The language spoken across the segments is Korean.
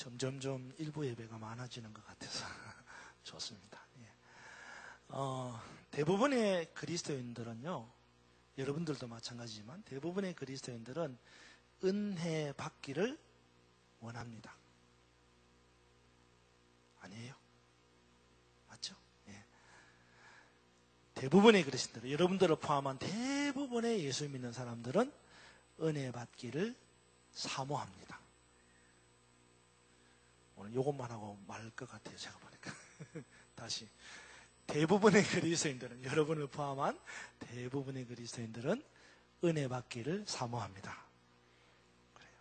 점점점 일부 예배가 많아지는 것 같아서 좋습니다. 대부분의 그리스도인들은요, 여러분들도 마찬가지지만 대부분의 그리스도인들은 은혜 받기를 원합니다. 아니에요? 맞죠? 예. 대부분의 그리스도인들, 여러분들을 포함한 대부분의 예수 믿는 사람들은 은혜 받기를 사모합니다. 오늘 이것만 하고 말 것 같아요, 제가 보니까. 다시. 대부분의 그리스도인들은, 여러분을 포함한 대부분의 그리스도인들은 은혜 받기를 사모합니다. 그래요.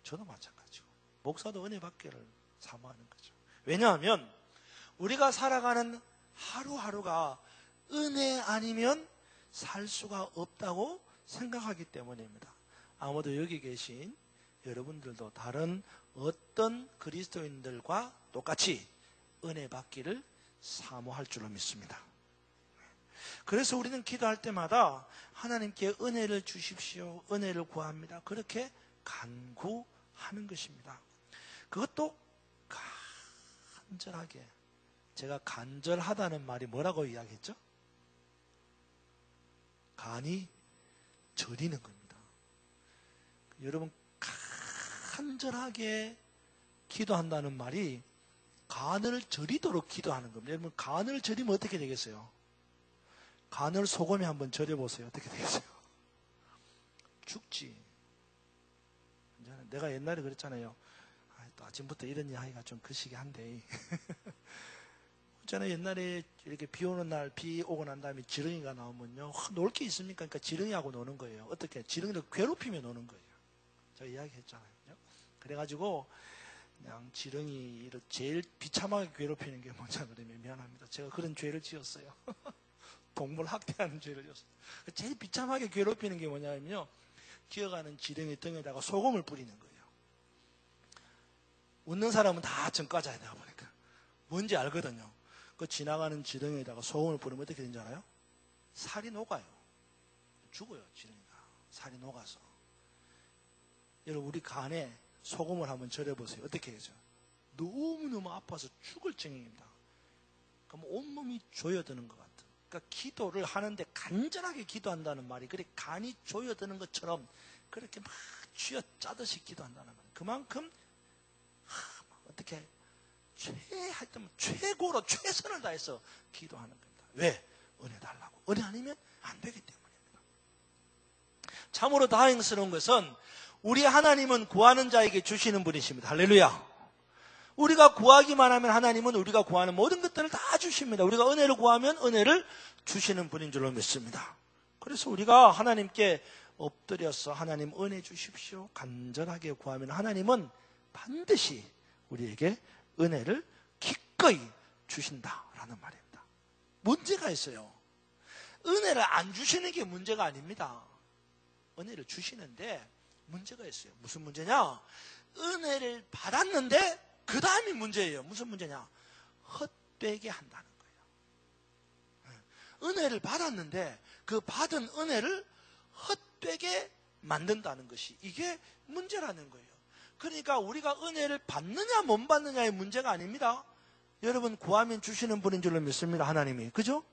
저도 마찬가지고. 목사도 은혜 받기를 사모하는 거죠. 왜냐하면 우리가 살아가는 하루하루가 은혜 아니면 살 수가 없다고 생각하기 때문입니다. 아무도 여기 계신 여러분들도 다른 어떤 그리스도인들과 똑같이 은혜 받기를 사모할 줄로 믿습니다. 그래서 우리는 기도할 때마다 하나님께 은혜를 주십시오, 은혜를 구합니다. 그렇게 간구하는 것입니다. 그것도 간절하게. 제가 간절하다는 말이 뭐라고 이야기했죠? 간이 저리는 겁니다. 여러분, 간절하게 기도한다는 말이 간을 저리도록 기도하는 겁니다. 여러분, 간을 저리면 어떻게 되겠어요? 간을 소금에 한번 절여보세요. 어떻게 되겠어요? 죽지. 내가 옛날에 그랬잖아요. 또 아침부터 이런 이야기가 좀 거시기 한데. 있잖아요. 옛날에 이렇게 비 오는 날, 비 오고 난 다음에 지렁이가 나오면요. 놀 게 있습니까? 그러니까 지렁이하고 노는 거예요. 어떻게? 지렁이를 괴롭히며 노는 거예요. 제가 이야기 했잖아요. 그래가지고, 그냥 지렁이를 제일 비참하게 괴롭히는 게 뭐냐 그러면 미안합니다. 제가 그런 죄를 지었어요. 동물 학대하는 죄를 지었어요. 제일 비참하게 괴롭히는 게 뭐냐면요. 기어가는 지렁이 등에다가 소금을 뿌리는 거예요. 웃는 사람은 다 전과자야, 내가 보니까. 뭔지 알거든요. 그 지나가는 지렁이에다가 소금을 뿌리면 어떻게 되는지 알아요? 살이 녹아요. 죽어요, 지렁이가. 살이 녹아서. 여러분, 우리 간에 소금을 한번 절여보세요. 어떻게 해야죠? 너무너무 아파서 죽을 정형입니다. 그럼 온몸이 조여드는 것 같아요. 그러니까 기도를 하는데 간절하게 기도한다는 말이 그렇게 간이 조여드는 것처럼 그렇게 막 쥐어짜듯이 기도한다는 말이에요. 그만큼 어떻게 하여튼 최고로 최선을 다해서 기도하는 겁니다. 왜? 은혜 달라고. 은혜 아니면 안 되기 때문입니다. 참으로 다행스러운 것은 우리 하나님은 구하는 자에게 주시는 분이십니다. 할렐루야. 우리가 구하기만 하면 하나님은 우리가 구하는 모든 것들을 다 주십니다. 우리가 은혜를 구하면 은혜를 주시는 분인 줄로 믿습니다. 그래서 우리가 하나님께 엎드려서 하나님 은혜 주십시오 간절하게 구하면 하나님은 반드시 우리에게 은혜를 기꺼이 주신다라는 말입니다. 문제가 있어요. 은혜를 안 주시는 게 문제가 아닙니다. 은혜를 주시는데 문제가 있어요. 무슨 문제냐? 은혜를 받았는데 그 다음이 문제예요. 무슨 문제냐? 헛되게 한다는 거예요. 은혜를 받았는데 그 받은 은혜를 헛되게 만든다는 것이 이게 문제라는 거예요. 그러니까 우리가 은혜를 받느냐 못 받느냐의 문제가 아닙니다. 여러분 구하면 주시는 분인 줄로 믿습니다. 하나님이. 그죠?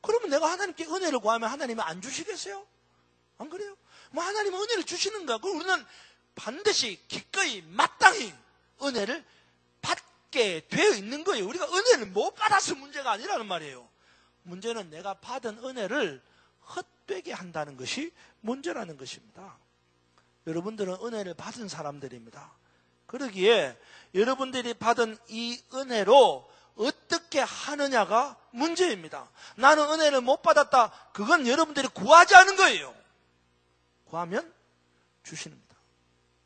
그러면 내가 하나님께 은혜를 구하면 하나님이 안 주시겠어요? 안 그래요? 뭐 하나님은 은혜를 주시는가? 그럼 우리는 반드시 기꺼이 마땅히 은혜를 받게 되어 있는 거예요. 우리가 은혜를 못 받아서 문제가 아니라는 말이에요. 문제는 내가 받은 은혜를 헛되게 한다는 것이 문제라는 것입니다. 여러분들은 은혜를 받은 사람들입니다. 그러기에 여러분들이 받은 이 은혜로 어떻게 하느냐가 문제입니다. 나는 은혜를 못 받았다. 그건 여러분들이 구하지 않은 거예요. 구하면 주십니다.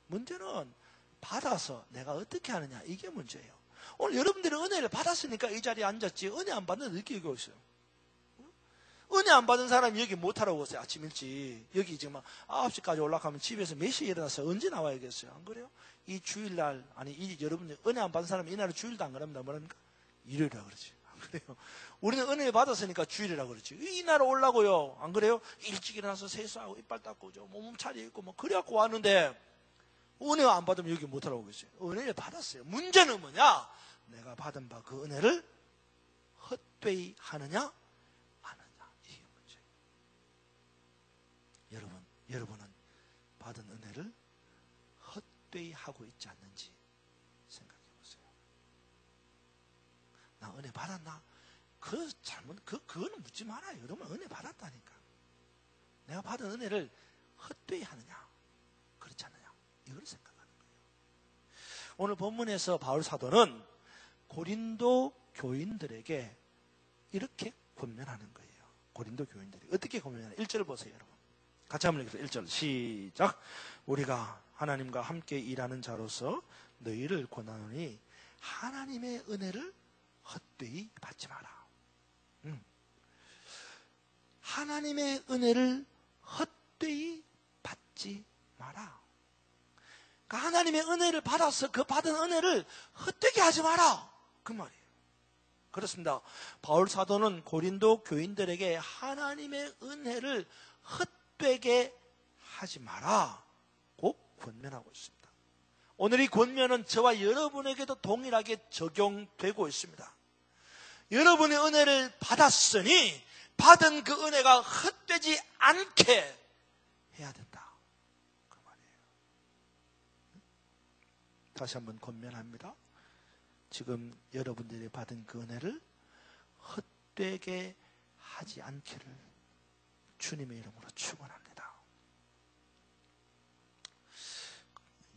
문제는 받아서 내가 어떻게 하느냐 이게 문제예요. 오늘 여러분들이 은혜를 받았으니까 이 자리에 앉았지 은혜 안 받는 데 느끼고 있어요. 은혜 안 받은 사람이 여기 못 하라고 오세요. 아침 일찍 여기 지금 9시까지 올라가면 집에서 몇 시에 일어나서 언제 나와야겠어요? 안 그래요? 이 주일날 아니 이 여러분들 은혜 안 받은 사람이 이날은 주일도 안 그럽니다. 뭐랍니까? 일요일이라 그러지. 안 그래요? 우리는 은혜 받았으니까 주일이라 그러지. 이날 올라고요. 안 그래요? 일찍 일어나서 세수하고 이빨 닦고 몸 차려입고 뭐 그래갖고 왔는데 은혜 안 받으면 여기 못하라고 그랬어요. 은혜를 받았어요. 문제는 뭐냐? 내가 받은 바 그 은혜를 헛되이 하느냐 안 하느냐, 이게 문제예요. 여러분은 받은 은혜를 헛되이 하고 있지 않는지 생각해 보세요. 나 은혜 받았나? 그거는 묻지 말아요. 여러분 은혜 받았다니까. 내가 받은 은혜를 헛되이 하느냐 그렇지 않느냐, 이걸 생각하는 거예요. 오늘 본문에서 바울 사도는 고린도 교인들에게 이렇게 권면하는 거예요. 고린도 교인들이 어떻게 권면하냐? 1절 보세요, 여러분. 같이 한번 읽겠습니다. 1절 시작. 우리가 하나님과 함께 일하는 자로서 너희를 권하노니 하나님의 은혜를 헛되이 받지 마라. 하나님의 은혜를 헛되이 받지 마라. 그러니까 하나님의 은혜를 받아서 그 받은 은혜를 헛되게 하지 마라, 그 말이에요. 그렇습니다. 바울 사도는 고린도 교인들에게 하나님의 은혜를 헛되게 하지 마라 고 권면하고 있습니다. 오늘 이 권면은 저와 여러분에게도 동일하게 적용되고 있습니다. 여러분의 은혜를 받았으니 받은 그 은혜가 헛되지 않게 해야 된다, 그 말이에요. 다시 한번 권면합니다. 지금 여러분들이 받은 그 은혜를 헛되게 하지 않기를 주님의 이름으로 축원합니다.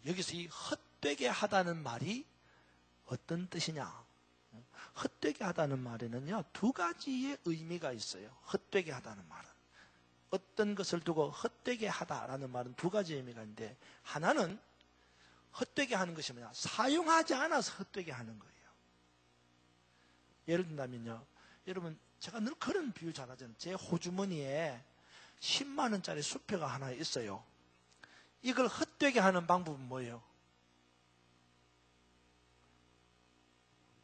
여기서 이 헛되게 하다는 말이 어떤 뜻이냐? 헛되게 하다는 말에는요, 두 가지의 의미가 있어요. 헛되게 하다는 말은 어떤 것을 두고 헛되게 하다라는 말은 두 가지 의미가 있는데, 하나는 헛되게 하는 것이 뭐냐? 사용하지 않아서 헛되게 하는 거예요. 예를 든다면요, 여러분 제가 늘 그런 비유 잘하잖아요. 제 호주머니에 10만 원짜리 수표가 하나 있어요. 이걸 헛되게 하는 방법은 뭐예요?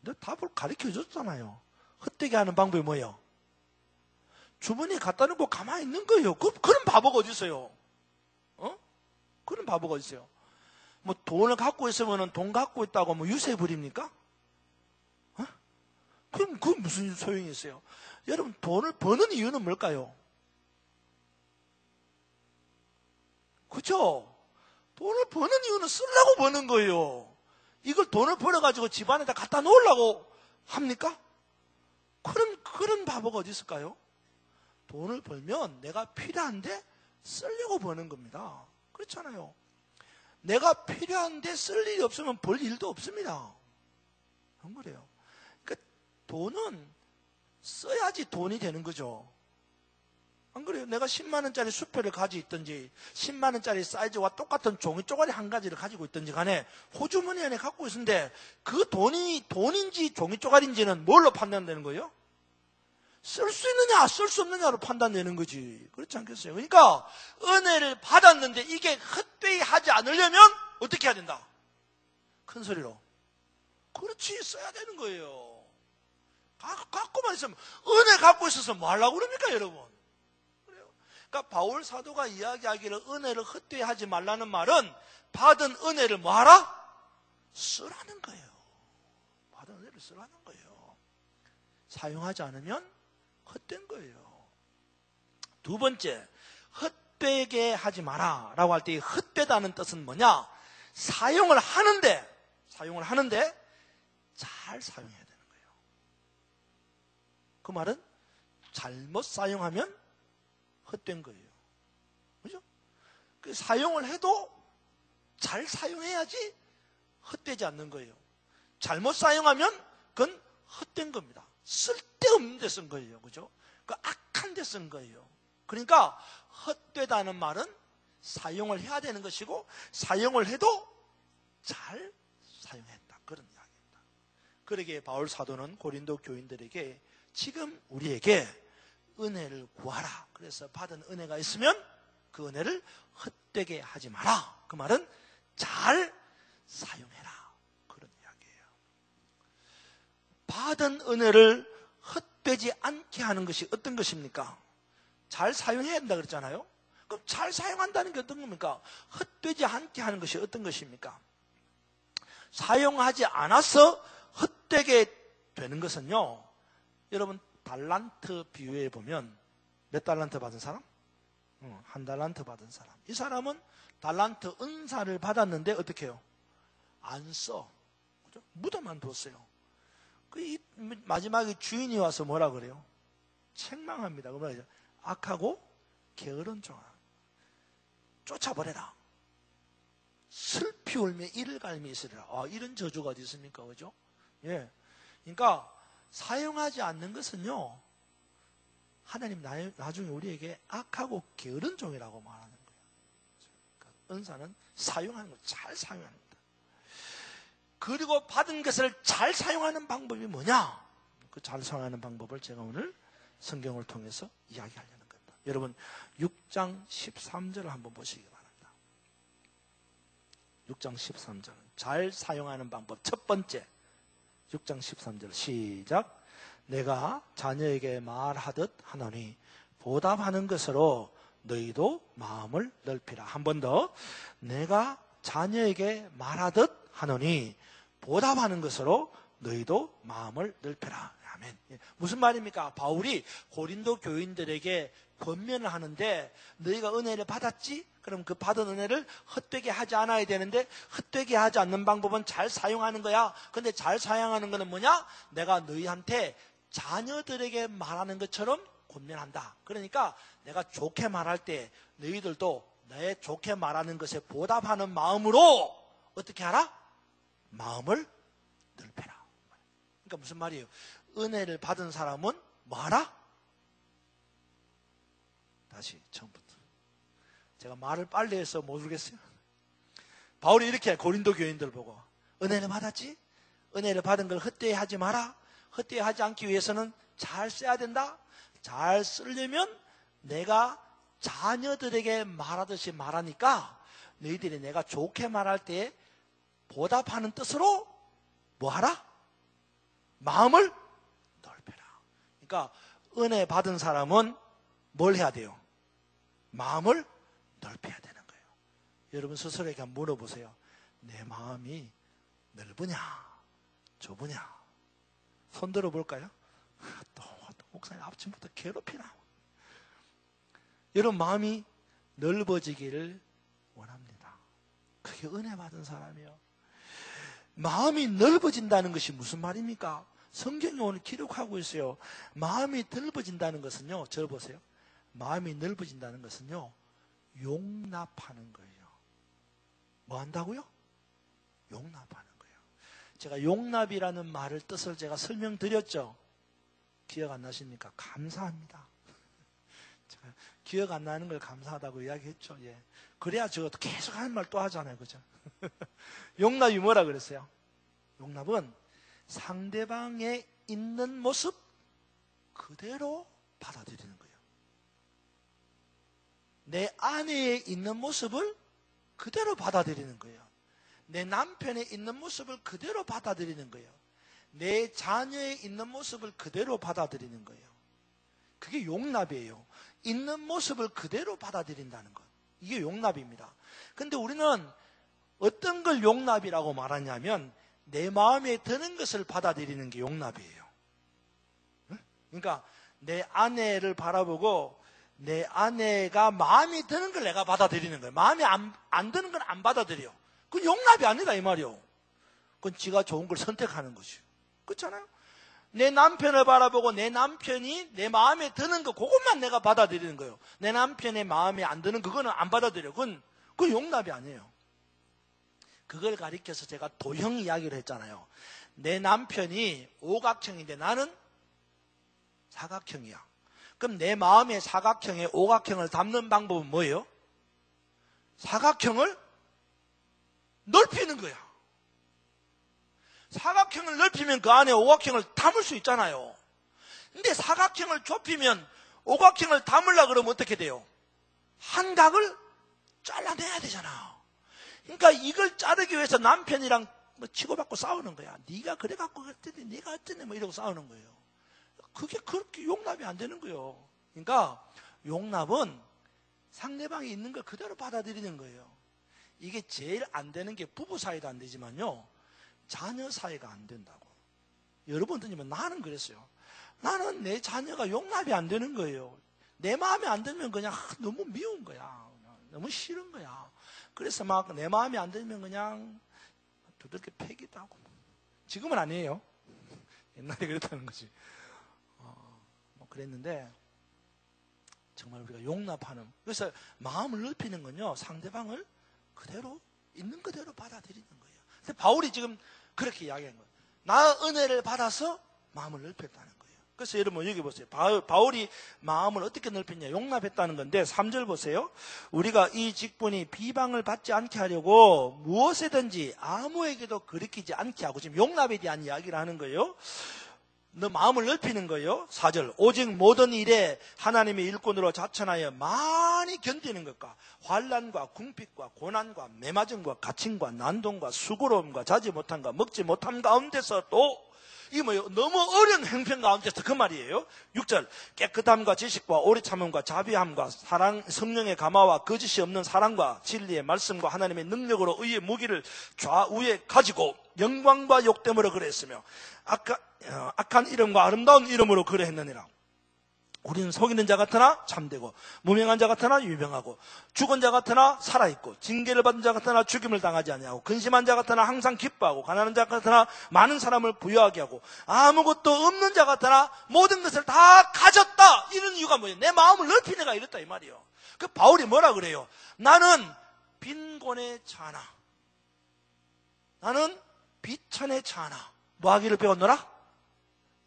내가 답을 가르쳐 줬잖아요. 헛되게 하는 방법이 뭐예요? 주머니에 갖다 놓고 가만히 있는 거예요. 그런 바보가 어디 있어요? 그런 바보가 어디 있어요? 뭐 돈을 갖고 있으면 돈 갖고 있다고 뭐 유세 부립니까? 그럼 그건 무슨 소용이 있어요? 여러분, 돈을 버는 이유는 뭘까요? 그렇죠? 돈을 버는 이유는 쓰려고 버는 거예요. 이걸 돈을 벌어가지고 집안에다 갖다 놓으려고 합니까? 그런 바보가 어디 있을까요? 돈을 벌면 내가 필요한데 쓰려고 버는 겁니다. 그렇잖아요. 내가 필요한데 쓸 일이 없으면 벌 일도 없습니다. 안 그래요? 그러니까 돈은 써야지 돈이 되는 거죠. 안 그래요? 내가 10만 원짜리 수표를 가지고 있든지 10만 원짜리 사이즈와 똑같은 종이 쪼가리 한 가지를 가지고 있든지 간에 호주머니 안에 갖고 있는데 그 돈이 돈인지 종이 쪼가리인지는 뭘로 판단되는 거예요? 쓸 수 있느냐 쓸 수 없느냐로 판단되는 거지. 그렇지 않겠어요? 그러니까 은혜를 받았는데 이게 헛되이 하지 않으려면 어떻게 해야 된다? 큰 소리로 그렇지, 써야 되는 거예요. 갖고만 있으면, 은혜 갖고 있어서 뭐 하려고 그럽니까, 여러분? 그러니까 바울 사도가 이야기하기를 은혜를 헛되이 하지 말라는 말은 받은 은혜를 뭐 하라? 쓰라는 거예요. 받은 은혜를 쓰라는 거예요. 사용하지 않으면 헛된 거예요. 두 번째, 헛되게 하지 마라 라고 할 때 이 헛되다는 뜻은 뭐냐? 사용을 하는데 잘 사용해야 되는 거예요. 그 말은 잘못 사용하면 헛된 거예요. 그죠? 그 사용을 해도 잘 사용해야지 헛되지 않는 거예요. 잘못 사용하면 그건 헛된 겁니다. 쓸데없는 데 쓴 거예요. 그죠? 그 악한 데 쓴 거예요. 그러니까 헛되다는 말은 사용을 해야 되는 것이고 사용을 해도 잘 사용했다. 그런 이야기입니다. 그러기에 바울 사도는 고린도 교인들에게 지금 우리에게 은혜를 구하라. 그래서 받은 은혜가 있으면 그 은혜를 헛되게 하지 마라. 그 말은 잘 사용해라. 그런 이야기예요. 받은 은혜를 헛되지 않게 하는 것이 어떤 것입니까? 잘 사용해야 된다 그랬잖아요. 그럼 잘 사용한다는 게 어떤 겁니까? 헛되지 않게 하는 것이 어떤 것입니까? 사용하지 않아서 헛되게 되는 것은요, 여러분 달란트 비유에 보면 몇 달란트 받은 사람? 한 달란트 받은 사람. 이 사람은 달란트 은사를 받았는데 어떻게 해요? 안 써. 그죠? 묻어만 뒀어요. 마지막에 주인이 와서 뭐라 그래요? 책망합니다. 그러면 악하고 게으른 종아, 쫓아버려라. 슬피 울며 이를 갈미 있으리라. 이런 저주가 어디 있습니까? 그죠? 예. 그러니까 사용하지 않는 것은요, 하나님 나중에 우리에게 악하고 게으른 종이라고 말하는 거예요. 그러니까 은사는 사용하는 걸 잘 사용하는 거다. 그리고 받은 것을 잘 사용하는 방법이 뭐냐? 그 잘 사용하는 방법을 제가 오늘 성경을 통해서 이야기하려는 겁니다. 여러분 6장 13절을 한번 보시기 바랍니다. 6장 13절 잘 사용하는 방법 첫 번째, 6장 13절 시작. 내가 자녀에게 말하듯 하노니 보답하는 것으로 너희도 마음을 넓히라. 한 번 더. 내가 자녀에게 말하듯 하노니 보답하는 것으로 너희도 마음을 넓혀라. 아멘. 무슨 말입니까? 바울이 고린도 교인들에게 권면을 하는데, 너희가 은혜를 받았지? 그럼 그 받은 은혜를 헛되게 하지 않아야 되는데, 헛되게 하지 않는 방법은 잘 사용하는 거야. 근데 잘 사용하는 거는 뭐냐? 내가 너희한테 자녀들에게 말하는 것처럼 권면한다. 그러니까 내가 좋게 말할 때 너희들도 내 좋게 말하는 것에 보답하는 마음으로 어떻게 하라? 마음을 넓혀라. 그러니까 무슨 말이에요? 은혜를 받은 사람은 뭐 하라? 다시 처음부터. 제가 말을 빨리 해서 모르겠어요. 바울이 이렇게 고린도 교인들 보고, 은혜를 받았지? 은혜를 받은 걸 헛되이 하지 마라. 헛되이 하지 않기 위해서는 잘 써야 된다. 잘 쓰려면 내가 자녀들에게 말하듯이 말하니까 너희들이 내가 좋게 말할 때 보답하는 뜻으로 뭐 하라? 마음을 넓혀라. 그러니까 은혜 받은 사람은 뭘 해야 돼요? 마음을 넓혀야 되는 거예요. 여러분 스스로에게 한번 물어보세요. 내 마음이 넓으냐 좁으냐? 손 들어볼까요? 또 목사님 아침부터 괴롭히나? 여러분 마음이 넓어지기를 원합니다. 그게 은혜 받은 사람이요. 마음이 넓어진다는 것이 무슨 말입니까? 성경이 오늘 기록하고 있어요. 마음이 넓어진다는 것은요, 저 보세요. 마음이 넓어진다는 것은요, 용납하는 거예요. 뭐 한다고요? 용납하는 거예요. 제가 용납이라는 말을 뜻을 제가 설명드렸죠. 기억 안 나십니까? 감사합니다. 제가 기억 안 나는 걸 감사하다고 이야기했죠. 예. 그래야 저 계속 하는 말 또 하잖아요. 그죠? 용납이 뭐라 그랬어요? 용납은 상대방에 있는 모습 그대로 받아들이는 거예요. 내 아내에 있는 모습을 그대로 받아들이는 거예요. 내 남편에 있는 모습을 그대로 받아들이는 거예요. 내 자녀에 있는 모습을 그대로 받아들이는 거예요. 그게 용납이에요. 있는 모습을 그대로 받아들인다는 것. 이게 용납입니다. 근데 우리는 어떤 걸 용납이라고 말하냐면 내 마음에 드는 것을 받아들이는 게 용납이에요. 그러니까 내 아내를 바라보고 내 아내가 마음에 드는 걸 내가 받아들이는 거예요. 마음에 안 드는 건 안 받아들여. 그건 용납이 아니다 이 말이요. 그건 지가 좋은 걸 선택하는 것이요. 그렇잖아요. 내 남편을 바라보고 내 남편이 내 마음에 드는 거 그것만 내가 받아들이는 거예요. 내 남편의 마음에 안 드는 그거는 안 받아들여. 그건 용납이 아니에요. 그걸 가리켜서 제가 도형 이야기를 했잖아요. 내 남편이 오각형인데 나는 사각형이야. 그럼 내 마음의 사각형에 오각형을 담는 방법은 뭐예요? 사각형을 넓히는 거야. 사각형을 넓히면 그 안에 오각형을 담을 수 있잖아요. 근데 사각형을 좁히면 오각형을 담으려고 그러면 어떻게 돼요? 한 각을 잘라내야 되잖아. 그러니까 이걸 자르기 위해서 남편이랑 뭐 치고받고 싸우는 거야. 네가 그래 갖고 그랬더니 네가 어쩌네 뭐 이러고 싸우는 거예요. 그게 그렇게 용납이 안 되는 거예요. 그러니까 용납은 상대방이 있는 걸 그대로 받아들이는 거예요. 이게 제일 안 되는 게 부부 사이도 안 되지만요, 자녀 사이가 안 된다고. 여러분들이면 나는 그랬어요. 나는 내 자녀가 용납이 안 되는 거예요. 내 마음에 안 들면 그냥 너무 미운 거야. 너무 싫은 거야. 그래서 막 내 마음에 안 들면 그냥 두들겨 패기도 하고. 지금은 아니에요. 옛날에 그랬다는 거지. 뭐 그랬는데 정말 우리가 용납하는, 그래서 마음을 넓히는 건요, 상대방을 그대로 있는 그대로 받아들이는 거예요. 근데 바울이 지금 그렇게 이야기한 거예요. 나 은혜를 받아서 마음을 넓혔다는 거예요. 그래서 여러분 여기 보세요. 바울이 마음을 어떻게 넓혔냐, 용납했다는 건데 3절 보세요. 우리가 이 직분이 비방을 받지 않게 하려고 무엇이든지 아무에게도 거리끼지 않게 하고, 지금 용납에 대한 이야기를 하는 거예요. 너 마음을 넓히는 거예요. 4절, 오직 모든 일에 하나님의 일꾼으로 자천하여 많이 견디는 것과 환난과 궁핍과 고난과 매맞음과 갇힘과 난동과 수고로움과 자지 못함과 먹지 못함 가운데서 또 이게 뭐예요? 너무 어려운 형편 가운데서 그 말이에요. 6절, 깨끗함과 지식과 오래 참음과 자비함과 사랑, 성령의 감화와 거짓이 없는 사랑과 진리의 말씀과 하나님의 능력으로 의의 무기를 좌우에 가지고 영광과 욕됨으로 그랬으며 악한 이름과 아름다운 이름으로 그래했느니라. 우리는 속이는 자 같으나 참되고 무명한 자 같으나 유명하고 죽은 자 같으나 살아있고 징계를 받은 자 같으나 죽임을 당하지 아니하고 근심한 자 같으나 항상 기뻐하고 가난한 자 같으나 많은 사람을 부유하게 하고 아무것도 없는 자 같으나 모든 것을 다 가졌다. 이런 이유가 뭐예요? 내 마음을 넓힌 애가 이랬다 이 말이에요. 그 바울이 뭐라 그래요? 나는 빈곤에 차나, 나는 비천에 차나 뭐 하기를 배웠노라?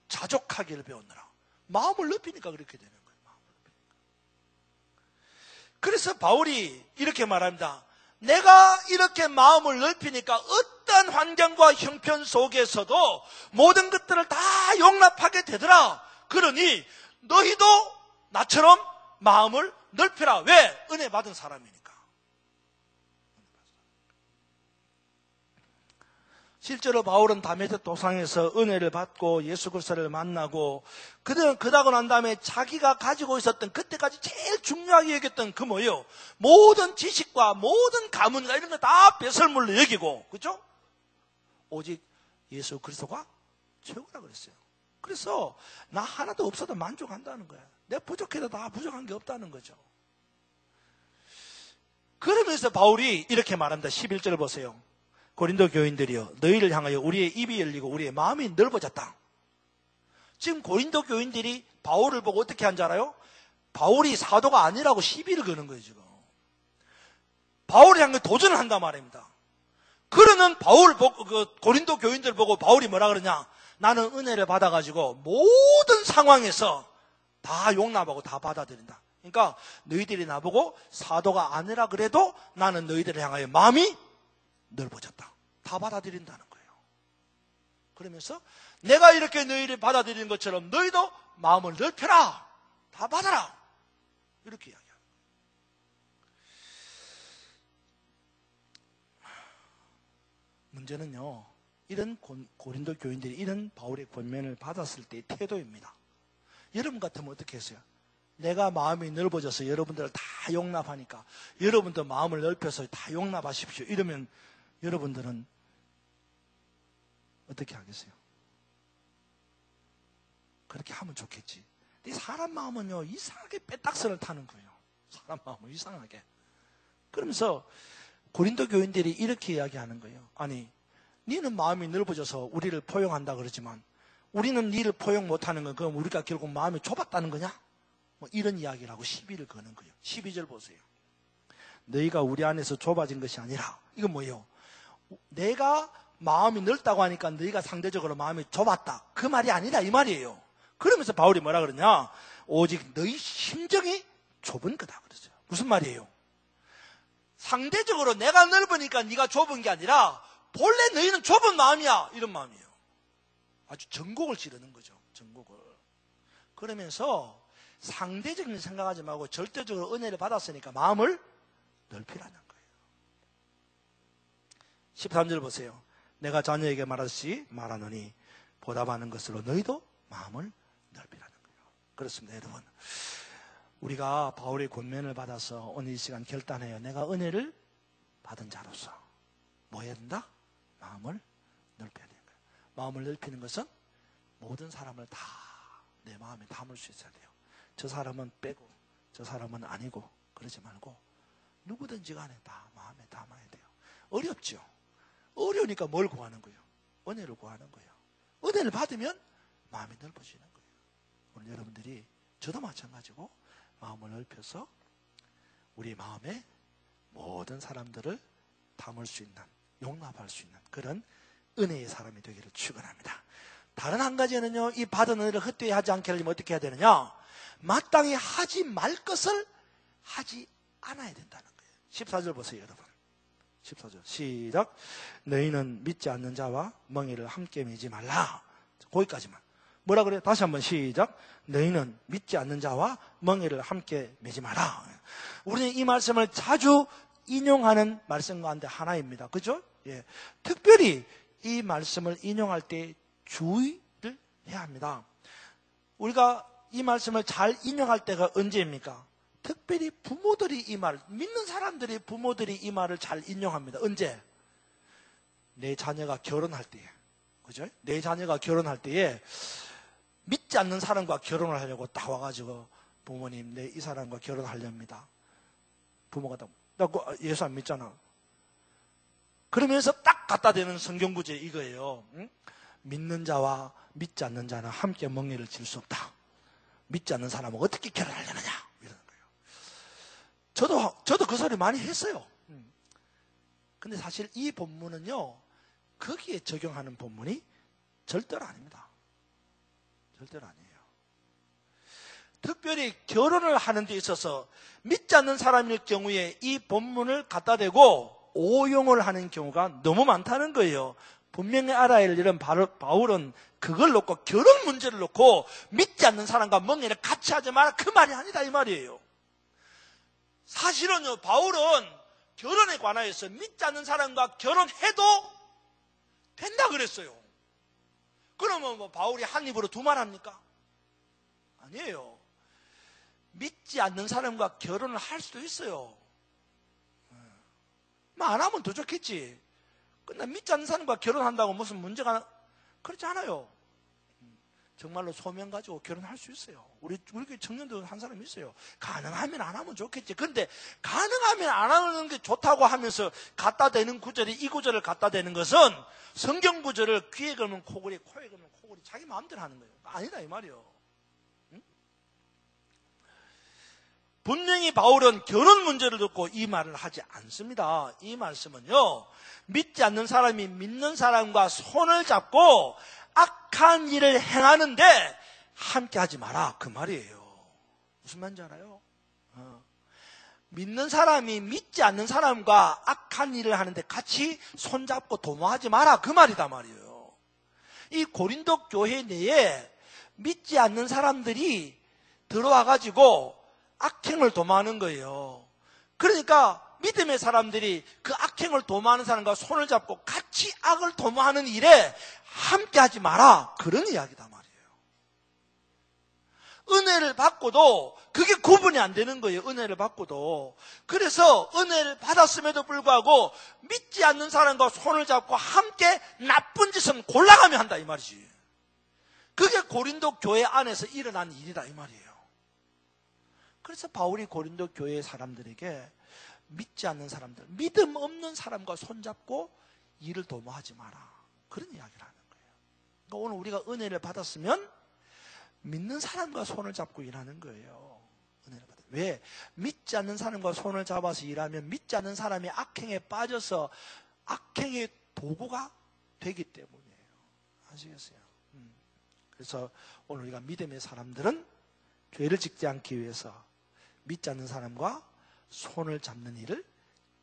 자족하기를 배웠노라. 마음을 넓히니까 그렇게 되는 거예요. 마음을 넓히니까. 그래서 바울이 이렇게 말합니다. 내가 이렇게 마음을 넓히니까 어떤 환경과 형편 속에서도 모든 것들을 다 용납하게 되더라. 그러니 너희도 나처럼 마음을 넓혀라. 왜? 은혜 받은 사람이니까. 실제로 바울은 다메섹 도상에서 은혜를 받고 예수 그리스도를 만나고 그러고 난 다음에 자기가 가지고 있었던 그때까지 제일 중요하게 여겼던 그 뭐예요? 모든 지식과 모든 가문과 이런 거 다 배설물로 여기고, 그렇죠? 오직 예수 그리스도가 최고라 그랬어요. 그래서 나 하나도 없어도 만족한다는 거야. 내가 부족해도 다 부족한 게 없다는 거죠. 그러면서 바울이 이렇게 말합니다. 11절 보세요. 고린도 교인들이여, 너희를 향하여 우리의 입이 열리고 우리의 마음이 넓어졌다. 지금 고린도 교인들이 바울을 보고 어떻게 한 줄 알아요? 바울이 사도가 아니라고 시비를 거는 거예요. 지금 바울이 향해 도전을 한단 말입니다. 그러는 바울 보고, 고린도 교인들 보고 바울이 뭐라 그러냐? 나는 은혜를 받아가지고 모든 상황에서 다 용납하고 다 받아들인다. 그러니까 너희들이 나보고 사도가 아니라 그래도 나는 너희들을 향하여 마음이 넓어졌다. 다 받아들인다는 거예요. 그러면서 내가 이렇게 너희를 받아들이는 것처럼 너희도 마음을 넓혀라. 다 받아라. 이렇게 이야기합니다. 문제는요, 이런 고린도 교인들이 이런 바울의 권면을 받았을 때의 태도입니다. 여러분 같으면 어떻게 했어요? 내가 마음이 넓어져서 여러분들을 다 용납하니까 여러분도 마음을 넓혀서 다 용납하십시오. 이러면 여러분들은 어떻게 하겠어요? 그렇게 하면 좋겠지. 근데 사람 마음은요, 이상하게 빼딱선을 타는 거예요. 사람 마음은 이상하게. 그러면서 고린도 교인들이 이렇게 이야기하는 거예요. 아니, 니는 마음이 넓어져서 우리를 포용한다 그러지만 우리는 니를 포용 못하는 건 그럼 우리가 결국 마음이 좁았다는 거냐? 뭐 이런 이야기를 하고 시비를 거는 거예요. 12절 보세요. 너희가 우리 안에서 좁아진 것이 아니라, 이건 뭐예요? 내가 마음이 넓다고 하니까 너희가 상대적으로 마음이 좁았다, 그 말이 아니라 이 말이에요. 그러면서 바울이 뭐라 그러냐? 오직 너희 심정이 좁은 거다 그랬어요. 무슨 말이에요? 상대적으로 내가 넓으니까 네가 좁은 게 아니라 본래 너희는 좁은 마음이야, 이런 마음이에요. 아주 전곡을 지르는 거죠. 전곡을. 그러면서 상대적인 생각하지 말고 절대적으로 은혜를 받았으니까 마음을 넓히라는 거예요. 13절 보세요. 내가 자녀에게 말하듯이 말하노니 보답하는 것으로 너희도 마음을 넓히라는 거예요. 그렇습니다, 여러분. 우리가 바울의 권면을 받아서 오늘 이 시간 결단해요. 내가 은혜를 받은 자로서 뭐 해야 된다? 마음을 넓혀야 되는 거예요. 마음을 넓히는 것은 모든 사람을 다 내 마음에 담을 수 있어야 돼요. 저 사람은 빼고 저 사람은 아니고 그러지 말고 누구든지 간에 다 마음에 담아야 돼요. 어렵죠. 어려우니까 뭘 구하는 거예요? 은혜를 구하는 거예요. 은혜를 받으면 마음이 넓어지는 거예요. 오늘 여러분들이 저도 마찬가지고 마음을 넓혀서 우리 마음에 모든 사람들을 담을 수 있는, 용납할 수 있는 그런 은혜의 사람이 되기를 축원합니다. 다른 한 가지는요, 이 받은 은혜를 헛되이 하지 않게 하려면 어떻게 해야 되느냐? 마땅히 하지 말 것을 하지 않아야 된다는 거예요. 14절 보세요, 여러분. 14절 시작. 너희는 믿지 않는 자와 멍에를 함께 매지 말라. 거기까지만. 뭐라 그래요? 다시 한번 시작. 너희는 믿지 않는 자와 멍에를 함께 매지 마라. 우리는 이 말씀을 자주 인용하는 말씀 가운데 하나입니다. 그죠? 예. 특별히 이 말씀을 인용할 때 주의를 해야 합니다. 우리가 이 말씀을 잘 인용할 때가 언제입니까? 특별히 부모들이 이 말, 믿는 사람들이 부모들이 이 말을 잘 인용합니다. 언제? 내 자녀가 결혼할 때에. 그죠? 내 자녀가 결혼할 때에 믿지 않는 사람과 결혼을 하려고 딱 와가지고 부모님, 내 이 사람과 결혼하렵니다. 부모가 딱, 나 예수 안 믿잖아. 그러면서 딱 갖다 대는 성경 구절 이거예요. 응? 믿는 자와 믿지 않는 자는 함께 멍에를 질 수 없다. 믿지 않는 사람은 어떻게 결혼하려느냐 이러는 거예요. 저도 그 소리 많이 했어요. 근데 사실 이 본문은요, 거기에 적용하는 본문이 절대로 아닙니다. 절대로 아니에요. 특별히 결혼을 하는 데 있어서 믿지 않는 사람일 경우에 이 본문을 갖다 대고 오용을 하는 경우가 너무 많다는 거예요. 분명히 알아야 할 일은 바울은 그걸 놓고, 결혼 문제를 놓고 믿지 않는 사람과 멍에를 같이 하지 마라, 그 말이 아니다 이 말이에요. 사실은요, 바울은 결혼에 관하여서 믿지 않는 사람과 결혼해도 된다 그랬어요. 그러면 뭐 바울이 한 입으로 두 말 합니까? 아니에요. 믿지 않는 사람과 결혼을 할 수도 있어요. 뭐 안 하면 더 좋겠지. 근데 믿지 않는 사람과 결혼한다고 무슨 문제가, 그렇지 않아요. 정말로 소명 가지고 결혼할 수 있어요. 우리 교회 청년들 한 사람이 있어요. 가능하면 안 하면 좋겠지. 근데 가능하면 안 하는 게 좋다고 하면서 갖다 대는 구절이, 이 구절을 갖다 대는 것은 성경 구절을 귀에 걸면 코골이, 코에 걸면 코골이, 자기 마음대로 하는 거예요. 아니다 이 말이에요. 응? 분명히 바울은 결혼 문제를 듣고 이 말을 하지 않습니다. 이 말씀은요, 믿지 않는 사람이 믿는 사람과 손을 잡고 악한 일을 행하는데 함께 하지 마라, 그 말이에요. 무슨 말인지 알아요? 믿는 사람이 믿지 않는 사람과 악한 일을 하는데 같이 손잡고 도모하지 마라, 그 말이다 말이에요. 이 고린도 교회 내에 믿지 않는 사람들이 들어와가지고 악행을 도모하는 거예요. 그러니까 믿음의 사람들이 그 악행을 도모하는 사람과 손을 잡고 같이 악을 도모하는 일에 함께 하지 마라, 그런 이야기다 말이에요. 은혜를 받고도 그게 구분이 안 되는 거예요. 은혜를 받고도. 그래서 은혜를 받았음에도 불구하고 믿지 않는 사람과 손을 잡고 함께 나쁜 짓은 골라가며 한다 이 말이지. 그게 고린도 교회 안에서 일어난 일이다 이 말이에요. 그래서 바울이 고린도 교회 사람들에게 믿지 않는 사람들, 믿음 없는 사람과 손잡고 일을 도모하지 마라, 그런 이야기를 하는 거예요. 그러니까 오늘 우리가 은혜를 받았으면 믿는 사람과 손을 잡고 일하는 거예요. 은혜를 받아. 왜? 믿지 않는 사람과 손을 잡아서 일하면 믿지 않는 사람이 악행에 빠져서 악행의 도구가 되기 때문이에요. 아시겠어요? 그래서 오늘 우리가 믿음의 사람들은 죄를 짓지 않기 위해서 믿지 않는 사람과 손을 잡는 일을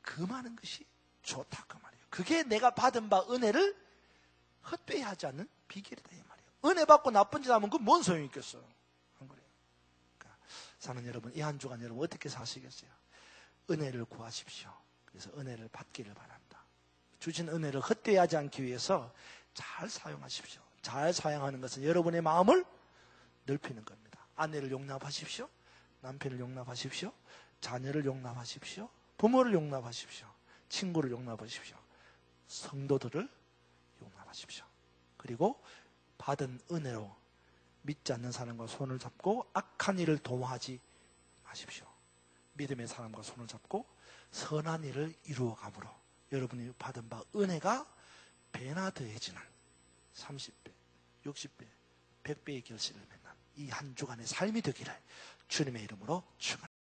금하는 것이 좋다 그 말이에요. 그게 내가 받은 바 은혜를 헛되이 하지 않는 비결이다 이 말이에요. 은혜 받고 나쁜 짓 하면 그 뭔 소용이 있겠어요? 안 그래요? 그러니까 사는 여러분, 이 한 주간 여러분 어떻게 사시겠어요? 은혜를 구하십시오. 그래서 은혜를 받기를 바랍니다. 주신 은혜를 헛되이 하지 않기 위해서 잘 사용하십시오. 잘 사용하는 것은 여러분의 마음을 넓히는 겁니다. 아내를 용납하십시오. 남편을 용납하십시오. 자녀를 용납하십시오. 부모를 용납하십시오. 친구를 용납하십시오. 성도들을 용납하십시오. 그리고 받은 은혜로 믿지 않는 사람과 손을 잡고 악한 일을 도모하지 마십시오. 믿음의 사람과 손을 잡고 선한 일을 이루어감으로 여러분이 받은 바 은혜가 배나 더해지는 30배, 60배, 100배의 결실을 맺는 이 한 주간의 삶이 되기를 주님의 이름으로 축원합니다.